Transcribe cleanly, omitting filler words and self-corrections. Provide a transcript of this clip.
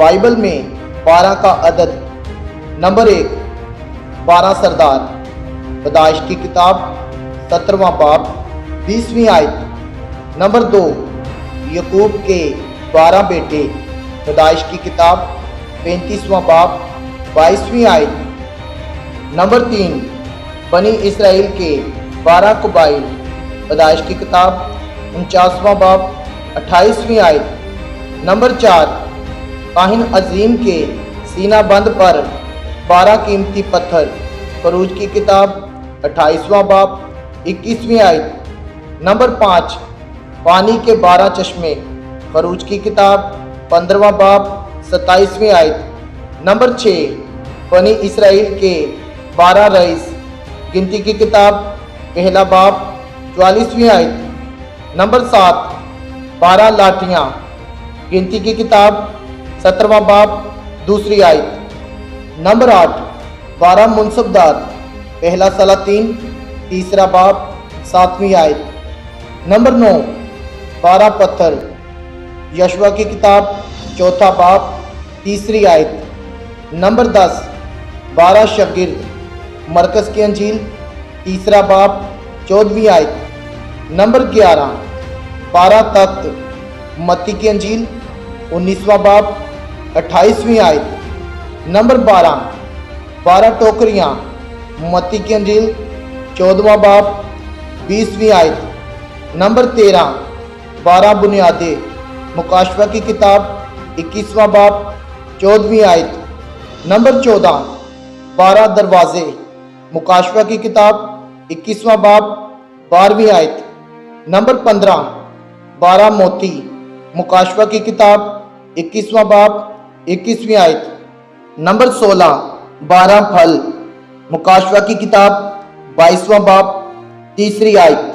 Bible میں 12 کا عدد۔ نمبر 1 12 سردار۔ پیدائش کی کتاب 17واں باب 20ویں آیت۔ نمبر 2 یعقوب کے 12 بیٹے۔ پیدائش کی کتاب 35واں باب 22ویں آیت۔ نمبر 3 بنی اسرائیل کے 12 قبائل۔ پیدائش کی کتاب 49واں باب 28ویں آیت۔ نمبر 4 کاہن عظیم کے سینہ بند پر 12 قیمتی پتھر۔ خروج کی کتاب 28واں باب 21ویں آیت۔ نمبر 5 پانی کے 12 چشمے۔ خروج کی کتاب 15واں باب 27ویں آیت۔ نمبر 6 بنی اسرائیل کے 12 رئیس۔ گنتی کی کتاب پہلا باب 44ویں آیت۔ نمبر 7 12 لاٹھیاں۔ گنتی کی کتاب 17واں باب 2 آیت۔ نمبر 8 12 منصبدار۔ پہلا سلاطین 3 باب 7ویں آیت۔ نمبر 9 12 پتھر۔ یشوع کی کتاب 4 باب 3 آیت۔ نمبر 10 12 شاگرد۔ مرکز کی انجیل 3 باب 14ویں آیت۔ نمبر 11 12 تخت۔ متی کی انجیل 19واں باب 28ویں آیت۔ نمبر 12 ٹوکریاں۔ متی کی انجیل 14واں باب 20ویں آیت۔ نمبر 13 12 بنیادیں۔ مکاشفہ کی کتاب 21واں باب 14ویں آیت۔ نمبر 14 12 دروازے۔ مکاشفہ کی کتاب 21واں باب 12ویں آیت۔ نمبر 15 12 موتی۔ مکاشفہ کی کتاب 21واں باب 21ویں آیت۔ نمبر 16 12 پھل۔ مکاشفہ کی کتاب 22واں باب 3 آیت۔